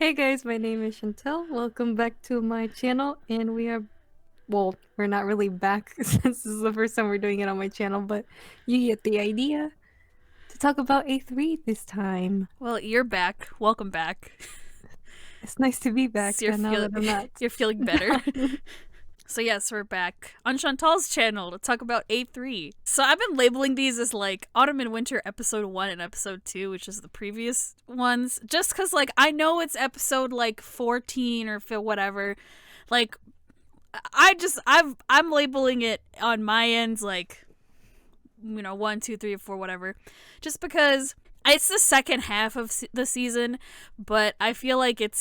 Hey guys, my name is Chantel. Welcome back to my channel, and we're not really back since this is the first time we're doing it on my channel, but you get the idea to talk about A3 this time. Well, you're back. Welcome back. It's nice to be back So now that I'm not. you're feeling better. So yes, we're back on Chantal's channel to talk about A3. So I've been labeling these as like Autumn and Winter episode 1 and episode 2, which is the previous ones, just cuz like I know it's episode like 14 or whatever. Like I'm labeling it on my ends like 1, 2, 3, 4, whatever. Just because it's the second half of the season, but I feel like it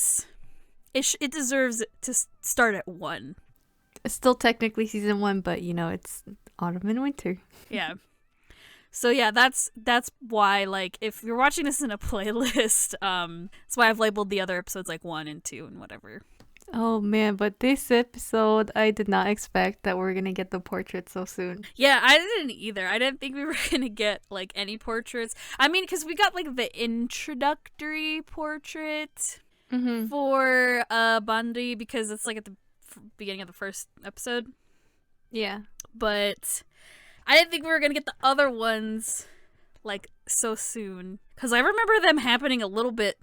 deserves to start at 1. It's still technically season 1, but it's Autumn and Winter. Yeah. So yeah, that's why, like, if you're watching this in a playlist, that's why I've labeled the other episodes like 1 and 2 and whatever. Oh man, but this episode, I did not expect that we're gonna get the portrait so soon. Yeah, I didn't either. I didn't think we were gonna get like any portraits. I mean, because we got like the introductory portrait for Bandi, because it's like at the beginning of the first episode. Yeah. But I didn't think we were gonna get the other ones like so soon, because I remember them happening a little bit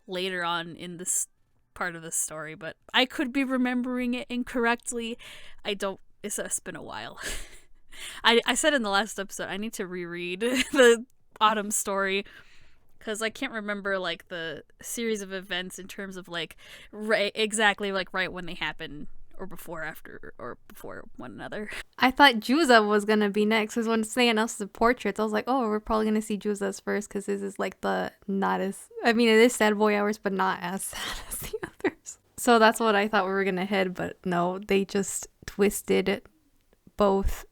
later on in this part of the story, but I could be remembering it incorrectly. I don't. It's been a while. I said in the last episode I need to reread the Autumn story, because I can't remember like the series of events in terms of like exactly right when they happen, or before, after, or before one another. I thought Juza was gonna be next, because when they announced the portraits, I was like, oh, we're probably gonna see Juza's first, because this is like the not as, I mean, it is sad boy hours, but not as sad as the others. So that's what I thought we were gonna hit, but no, they just twisted both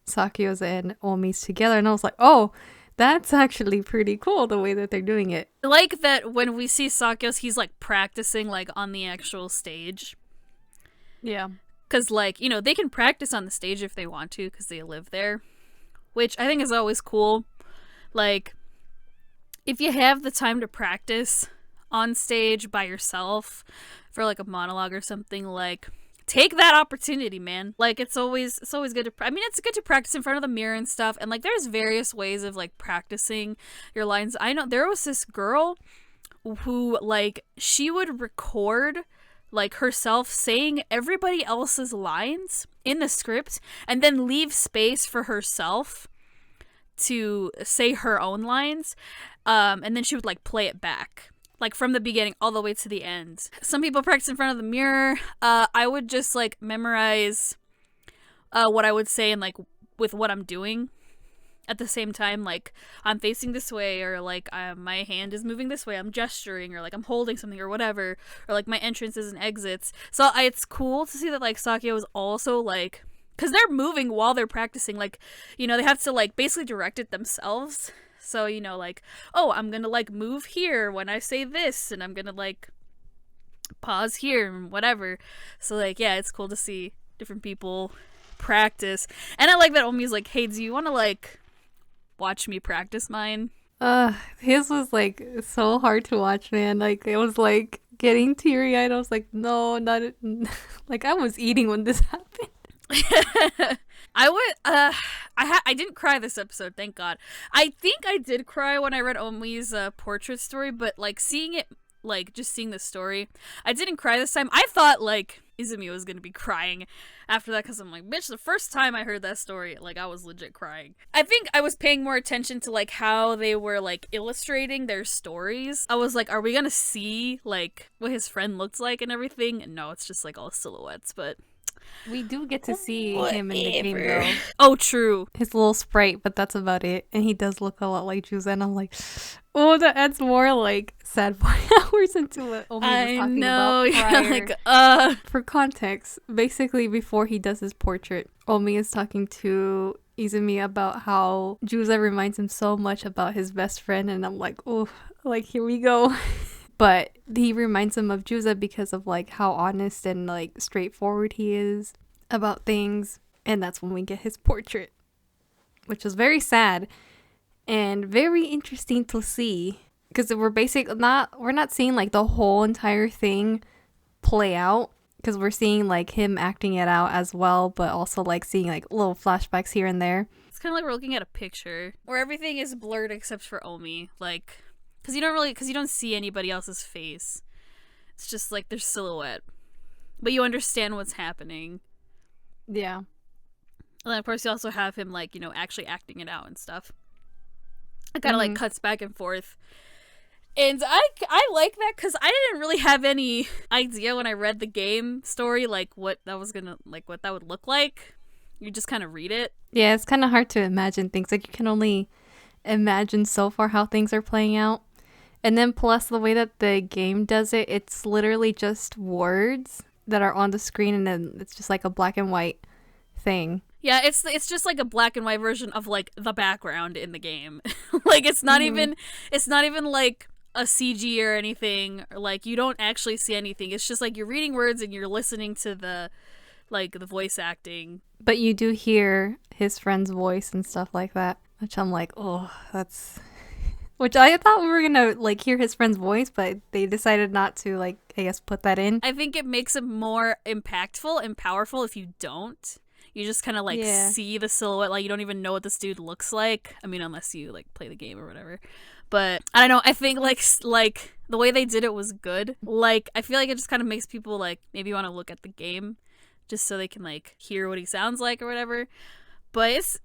Sakyo's and Omi's together, and I was like, oh, that's actually pretty cool the way that they're doing it. I like that when we see Sakyo's, he's like practicing like on the actual stage. Yeah. Because, like, they can practice on the stage if they want to, because they live there, which I think is always cool. Like, if you have the time to practice on stage by yourself for, like, a monologue or something, like, take that opportunity, man. Like, it's always good to, it's good to practice in front of the mirror and stuff, and, like, there's various ways of, like, practicing your lines. I know there was this girl who, like, she would record like herself saying everybody else's lines in the script and then leave space for herself to say her own lines, and then she would like play it back, like from the beginning all the way to the end. Some people practice in front of the mirror. I would just like memorize what I would say and like with what I'm doing at the same time, like I'm facing this way, or like my hand is moving this way, I'm gesturing, or like I'm holding something or whatever, or like my entrances and exits. So it's cool to see that like Sakyo is also like, because they're moving while they're practicing, like they have to like basically direct it themselves. So like, oh, I'm gonna like move here when I say this, and I'm gonna like pause here and whatever. So like, yeah, it's cool to see different people practice. And I like that Omi's like, hey, do you want to like watch me practice mine? His was like so hard to watch, man. Like it was like getting teary-eyed. I was like, no, not it. Like I was eating when this happened. I didn't cry this episode, thank God. I think I did cry when I read Omi's portrait story, but like seeing it, like just seeing the story, I didn't cry this time. I thought like Izumi was gonna be crying after that, because I'm like, bitch, the first time I heard that story, like I was legit crying. I think I was paying more attention to like how they were like illustrating their stories. I was like, are we gonna see like what his friend looks like and everything? And no, it's just like all silhouettes, but We do get to see him in the game though. Oh, true. His little sprite, but that's about it. And he does look a lot like Juice, and I'm like, oh, that adds more like sad boy hours into what Omi was talking about prior. Like, For context, basically before he does his portrait, Omi is talking to Izumi about how Juza reminds him so much about his best friend, and I'm like, oh, like here we go. But he reminds him of Juza because of like how honest and like straightforward he is about things. And that's when we get his portrait, which was very sad and very interesting to see. because we're not seeing like the whole entire thing play out, because we're seeing like him acting it out as well, but also like seeing like little flashbacks here and there. It's kind of like we're looking at a picture where everything is blurred except for Omi, like, because you don't see anybody else's face. It's just like their silhouette, but you understand what's happening. Yeah. And then of course you also have him like, actually acting it out and stuff. It kind of like cuts back and forth. And I like that because I didn't really have any idea when I read the game story like what that would look like. You just kind of read it. Yeah, it's kind of hard to imagine things. Like, you can only imagine so far how things are playing out. And then plus the way that the game does it, it's literally just words that are on the screen, and then it's just like a black and white thing. Yeah, it's just like a black and white version of like the background in the game. Like it's not even like a CG or anything. Or, like, you don't actually see anything. It's just like you're reading words and you're listening to the voice acting. But you do hear his friend's voice and stuff like that, which I'm like, oh, that's... Which I thought we were gonna like hear his friend's voice, but they decided not to, like, I guess, put that in. I think it makes it more impactful and powerful if you don't. You just kind of like see the silhouette, like you don't even know what this dude looks like. I mean, unless you like play the game or whatever. But I don't know. I think like the way they did it was good. Like, I feel like it just kind of makes people like maybe want to look at the game just so they can like hear what he sounds like or whatever. But it's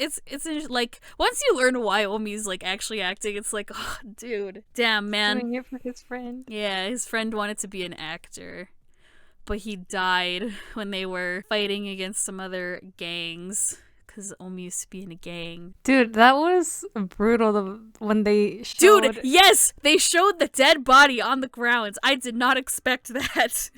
like once you learn why Omi's like actually acting, it's like, oh, dude, damn, man. Doing it for his friend. Yeah, his friend wanted to be an actor, but he died when they were fighting against some other gangs. Because Omi used to be in a gang. Dude, that was brutal when they showed... Dude, yes! They showed the dead body on the grounds. I did not expect that.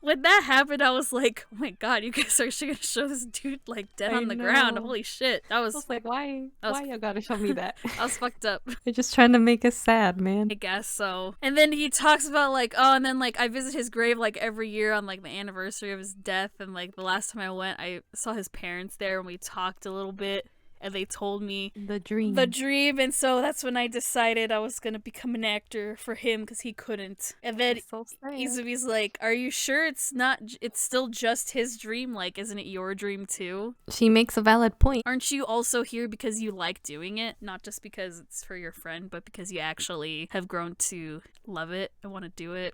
When that happened, I was like, oh my god, you guys are actually going to show this dude, like, dead on the ground. Holy shit. I was like, why you gotta show me that? I was fucked up. They're just trying to make us sad, man. I guess so. And then he talks about, like, oh, and then, like, I visit his grave, like, every year on, like, the anniversary of his death. And, like, the last time I went, I saw his parents there and we talked a little bit. And they told me the dream. And so that's when I decided I was gonna become an actor for him because he couldn't. And then so Izumi's like, "Are you sure it's not? It's still just his dream. Like, isn't it your dream too?" She makes a valid point. Aren't you also here because you like doing it, not just because it's for your friend, but because you actually have grown to love it and want to do it?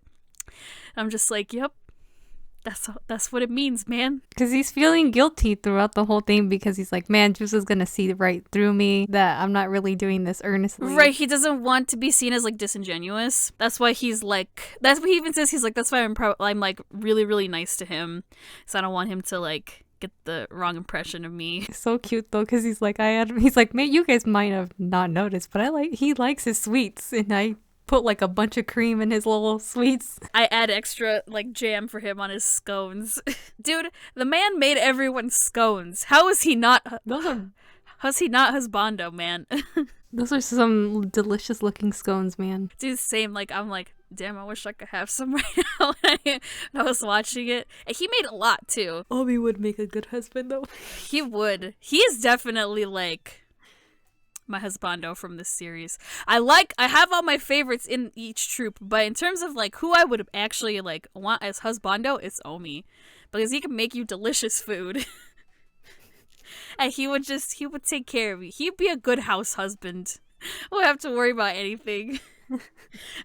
I'm just like, yep. That's what it means, man. Because he's feeling guilty throughout the whole thing because he's like, man, Juice is going to see right through me, that I'm not really doing this earnestly. Right, he doesn't want to be seen as, like, disingenuous. That's why he's like, that's what he even says. He's like, that's why I'm like, really, really nice to him. So I don't want him to, like, get the wrong impression of me. So cute, though, because he's like, he's like, man, you guys might have not noticed, but he likes his sweets, and I put like a bunch of cream in his little sweets. I add extra like jam for him on his scones. Dude, the man made everyone scones. How is he not husbando, man? Those are some delicious looking scones, man. Dude, same. Like, I'm like, damn, I wish I could have some right now when I was watching it. And he made a lot too. Omi would make a good husband though. He would. He is definitely like my husbando from this series. I have all my favorites in each troop, but in terms of like who I would actually like want as husbando, it's Omi, because he can make you delicious food. And he would take care of you. He'd be a good house husband. I don't have to worry about anything.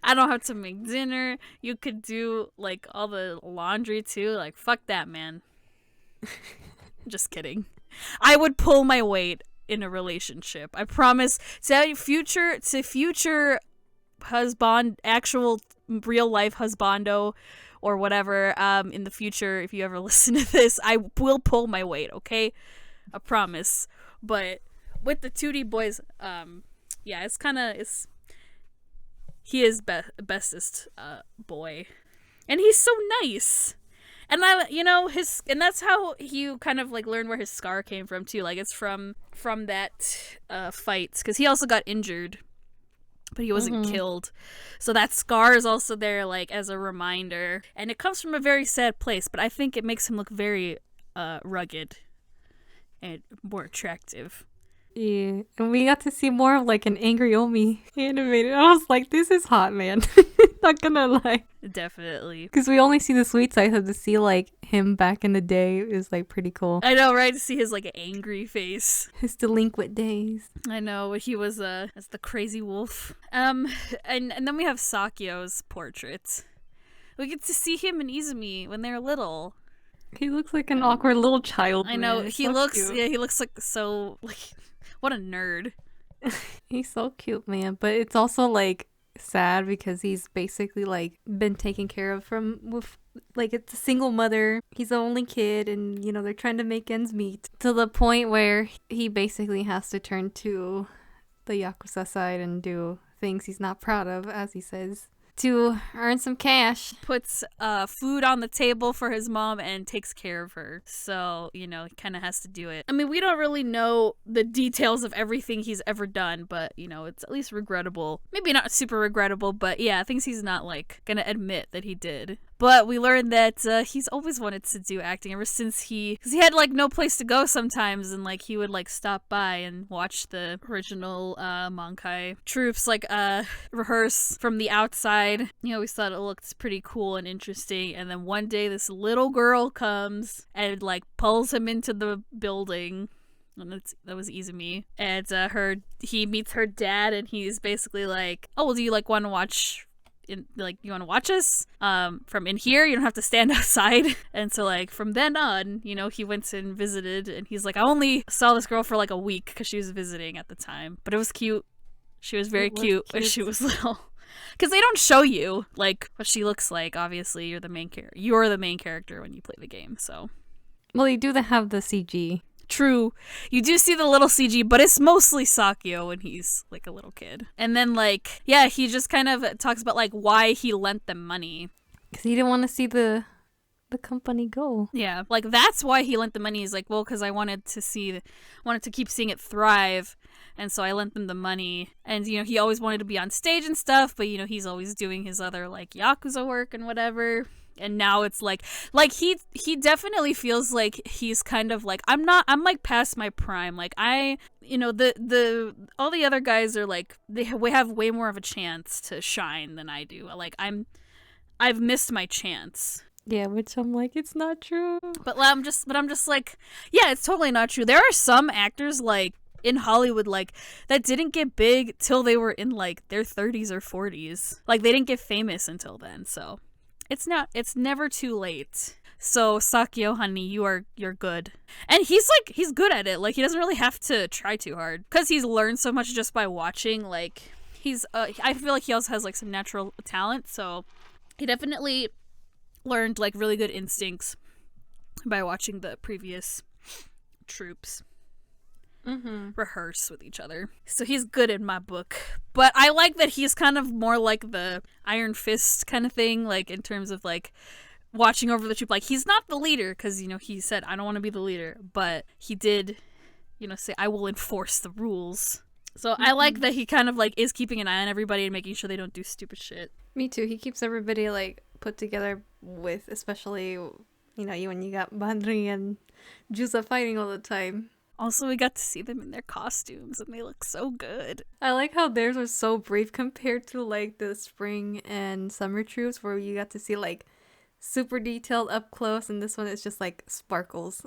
I don't have to make dinner. You could do like all the laundry too. Like, fuck that, man. Just kidding. I would pull my weight in a relationship. I promise. To future husband, actual real life husbando or whatever, in the future, if you ever listen to this, I will pull my weight, okay? I promise. But with the 2D boys, yeah, he is bestest boy. And he's so nice. And and that's how you kind of like learn where his scar came from too. Like, it's from that fight, because he also got injured, but he wasn't killed. So that scar is also there, like, as a reminder. And it comes from a very sad place, but I think it makes him look very rugged and more attractive. Yeah, and we got to see more of like an angry Omi animated. I was like, this is hot, man. Not gonna lie. Definitely. Because we only see the sweet side, so to see like him back in the day is like pretty cool. I know, right? To see his like angry face. His delinquent days. I know, he was as the crazy wolf. And then we have Sakyo's portrait. We get to see him and Izumi when they're little. He looks like an awkward little child. I know, man. he So looks cute. yeah, he looks like so like what a nerd. He's so cute, man. But it's also like sad because he's basically like been taken care of from with like it's a single mother. He's the only kid, and you know they're trying to make ends meet to the point where he basically has to turn to the yakuza side and do things he's not proud of, as he says, to earn some cash. Puts food on the table for his mom and takes care of her. So, he kind of has to do it. I mean, we don't really know the details of everything he's ever done, but, it's at least regrettable. Maybe not super regrettable, but yeah, things he's not, like, gonna admit that he did. But we learned that he's always wanted to do acting ever since because he had, like, no place to go sometimes, and, like, he would, like, stop by and watch the original Mankai troops, like, rehearse from the outside. He always thought it looked pretty cool and interesting, and then one day this little girl comes and, like, pulls him into the building. And that was Izumi. And he meets her dad, and he's basically like, oh, well, do you, like, want to watch... you want to watch us from in here? You don't have to stand outside. And so, like, from then on, he went and visited, and he's like, I only saw this girl for like a week because she was visiting at the time, but it was cute. She was very cute when she was little. Because they don't show you like what she looks like. Obviously, you're the main character when you play the game. So, Well, you do have the CG. true, you do see the little CG, but it's mostly Sakyo when he's like a little kid. And then, like, yeah, he just kind of talks about like why he lent them money. Because he didn't want to see the company go. Yeah, like that's why he lent the money. He's like, well, because I wanted to keep seeing it thrive, and so I lent them the money. And he always wanted to be on stage and stuff, but he's always doing his other like yakuza work and whatever. And now it's like he definitely feels like he's kind of like I'm like past my prime. Like the all the other guys are like we have way more of a chance to shine than I do. Like I've missed my chance. Yeah, which I'm like, it's not true. But I'm just like, yeah, it's totally not true. There are some actors like in Hollywood like that didn't get big till they were in like their 30s or 40s. Like they didn't get famous until then. So it's never too late. So Sakyo, honey, you're good. And he's good at it. Like he doesn't really have to try too hard because he's learned so much just by watching. Like I feel like he also has like some natural talent. So he definitely learned like really good instincts by watching the previous troops rehearse with each other. So he's good in my book. But I like that he's kind of more like the Iron Fist kind of thing, like in terms of like watching over the troop. Like he's not the leader because he said I don't want to be the leader, but he did say I will enforce the rules. So I like that he kind of like is keeping an eye on everybody and making sure they don't do stupid shit. Me too. He keeps everybody like put together with, especially when you got Bandri and Juza fighting all the time. Also, we got to see them in their costumes, and they look so good. I like how theirs was so brief compared to like the spring and summer troops, where you got to see like super detailed up close, and this one is just like sparkles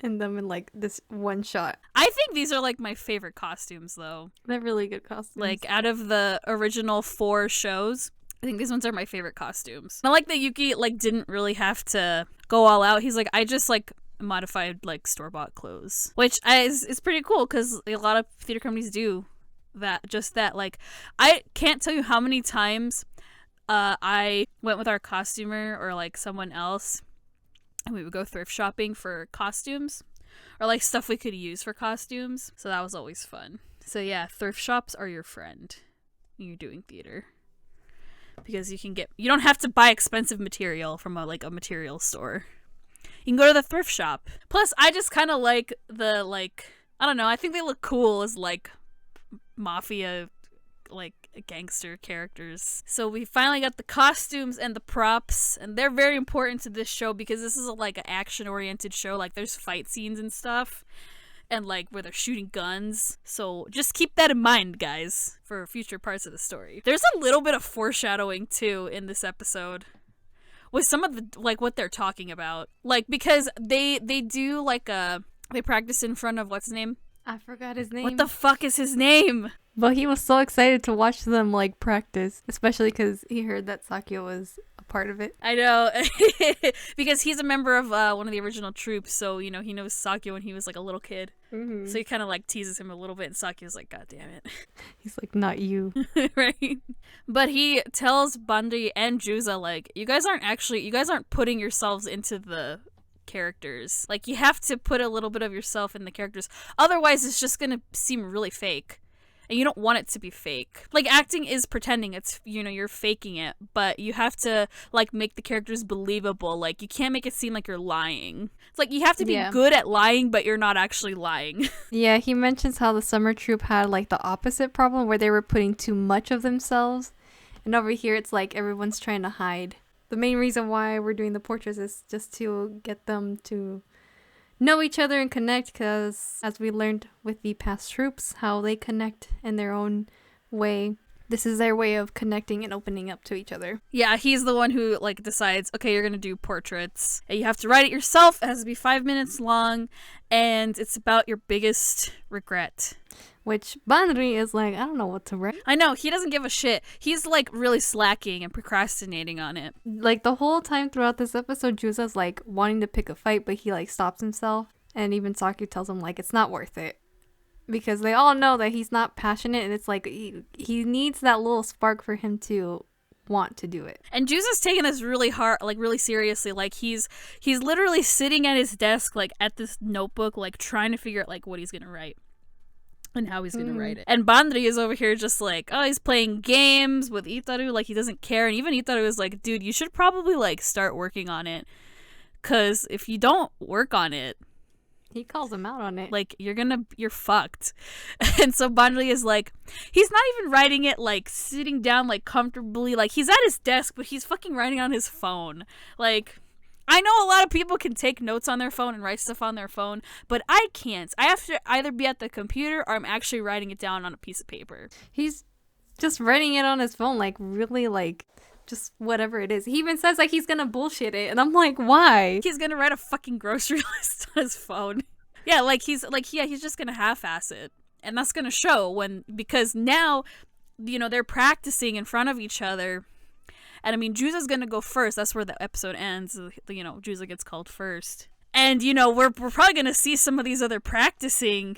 in them in like this one shot. I think these are like my favorite costumes, though. They're really good costumes. Like out of the original 4 shows, I think these ones are my favorite costumes. I like that Yuki like didn't really have to go all out. He's like, I just like modified like store-bought clothes, which is pretty cool because a lot of theater companies do that. Like I can't tell you how many times I went with our costumer or like someone else and we would go thrift shopping for costumes or like stuff we could use for costumes. So that was always fun. So yeah, thrift shops are your friend when you're doing theater. Because you don't have to buy expensive material from a material store. You can go to the thrift shop. Plus, I just kind of like the, I don't know, I think they look cool as, mafia, gangster characters. So we finally got the costumes and the props, and they're very important to this show because this is, an action-oriented show. Like, there's fight scenes and stuff. and like where they're shooting guns. So just keep that in mind, guys, for future parts of the story. There's a little bit of foreshadowing too in this episode with some of the like what they're talking about, like because they do like they practice in front of what's his name? I forgot his name. What the fuck is his name? But he was so excited to watch them like practice, especially because he heard that Sakyo was a part of it. I know, because he's a member of one of the original troops, so he knows Sakyo when he was like a little kid. Mm-hmm. So he kind of like teases him a little bit, and Sakyo's like, "God damn it!" He's like, "Not you." Right? But he tells Bandri and Juza like, "You guys aren't putting yourselves into the characters. Like you have to put a little bit of yourself in the characters, otherwise it's just gonna seem really fake." And you don't want it to be fake. Like, acting is pretending. It's, you're faking it. But you have to, like, make the characters believable. Like, you can't make it seem like you're lying. It's like, you have to be good at lying, but you're not actually lying. Yeah, he mentions how the summer troop had, like, the opposite problem, where they were putting too much of themselves. And over here, it's like everyone's trying to hide. The main reason why we're doing the portraits is just to get them to know each other and connect, because as we learned with the past troops, how they connect in their own way. This is their way of connecting and opening up to each other. Yeah, he's the one who like decides, okay, you're gonna do portraits. And you have to write it yourself. It has to be 5 minutes long, and it's about your biggest regret. Which Banri is like, I don't know what to write. I know, he doesn't give a shit. He's like really slacking and procrastinating on it. Like the whole time throughout this episode, Juza's like wanting to pick a fight, but he like stops himself. And even Sakyo tells him like it's not worth it. Because they all know that he's not passionate, and it's like he needs that little spark for him to want to do it. And Juza's taking this really hard, like really seriously. Like he's literally sitting at his desk, like at this notebook, like trying to figure out like what he's gonna write. And how he's gonna write it. And Bandri is over here just like, oh, he's playing games with Itaru, like he doesn't care. And even Itaru is like, dude, you should probably like start working on it, because if you don't work on it, he calls him out on it, like you're fucked. And so Bandri is like, he's not even writing it like sitting down like comfortably, like he's at his desk, but he's fucking writing on his phone. Like, I know a lot of people can take notes on their phone and write stuff on their phone, but I can't. I have to either be at the computer or I'm actually writing it down on a piece of paper. He's just writing it on his phone, like really like just whatever it is. He even says like he's gonna bullshit it, and I'm like, why? He's gonna write a fucking grocery list on his phone. Yeah, he's just gonna half-ass it. And that's gonna show because now, they're practicing in front of each other. And I mean, Juza's gonna go first. That's where the episode ends. Juza gets called first. And, we're probably gonna see some of these other practicing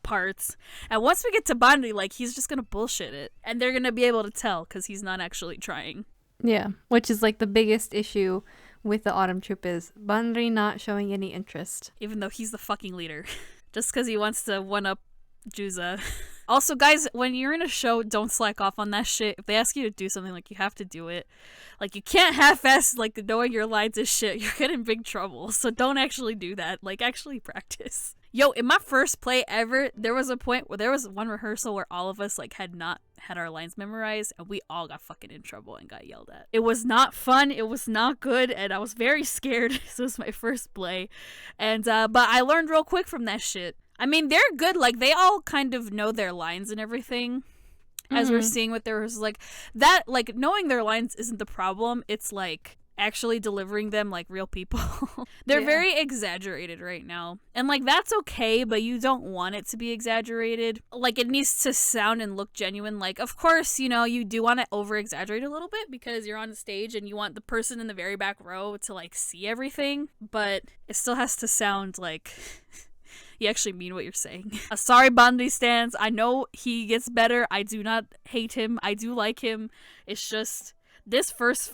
parts. And once we get to Bandri, like, he's just gonna bullshit it. And they're gonna be able to tell, because he's not actually trying. Yeah, which is, like, the biggest issue with the Autumn Troop is Bandri not showing any interest. Even though he's the fucking leader. Just because he wants to one-up Juza. Also, guys, when you're in a show, don't slack off on that shit. If they ask you to do something, like, you have to do it. Like, you can't half-ass, like, knowing your lines is shit. You're getting in big trouble. So don't actually do that. Like, actually practice. Yo, in my first play ever, there was a point where there was one rehearsal where all of us, like, had not had our lines memorized, and we all got fucking in trouble and got yelled at. It was not fun. It was not good, and I was very scared. This was my first play. And, but I learned real quick from that shit. I mean, they're good. Like, they all kind of know their lines and everything. As we're seeing with their rehearsals. Like, that, like, knowing their lines isn't the problem. It's, like, actually delivering them like real people. They're very exaggerated right now. And, like, that's okay, but you don't want it to be exaggerated. Like, it needs to sound and look genuine. Like, of course, you do want to over-exaggerate a little bit because you're on the stage and you want the person in the very back row to, like, see everything. But it still has to sound like... you actually mean what you're saying. Sorry, Bandri stands. I know he gets better. I do not hate him. I do like him. It's just the first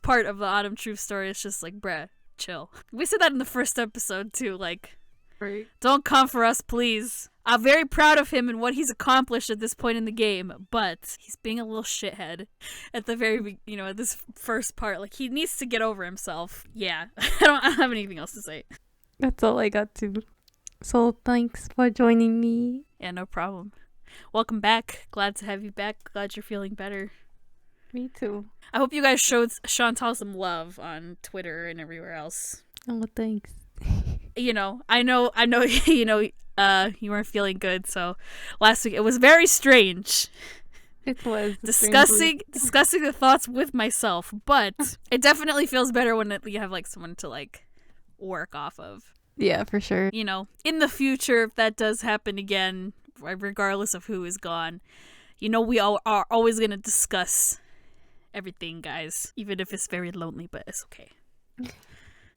part of the Autumn Truth story is just like, bruh, chill. We said that in the first episode too. Like, right. Don't come for us, please. I'm very proud of him and what he's accomplished at this point in the game, but he's being a little shithead at the very, at this first part. Like, he needs to get over himself. Yeah, I don't have anything else to say. That's all I got to. So thanks for joining me. Yeah, no problem. Welcome back. Glad to have you back. Glad you're feeling better. Me too. I hope you guys showed Chantal some love on Twitter and everywhere else. Oh, thanks. I know, you weren't feeling good, so last week it was very strange. It was discussing the thoughts with myself, but it definitely feels better when you have like someone to like work off of. Yeah, for sure. In the future, if that does happen again, regardless of who is gone, we all are always gonna discuss everything, guys, even if it's very lonely, but it's okay.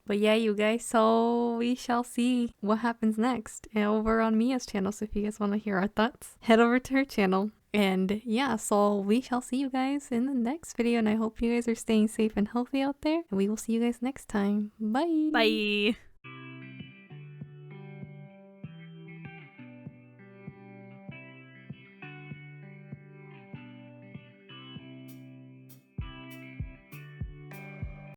But yeah, you guys, so we shall see what happens next over on Mia's channel. So if you guys want to hear our thoughts, head over to her channel. And yeah, so we shall see you guys in the next video. And I hope you guys are staying safe and healthy out there. And we will see you guys next time. Bye. Bye.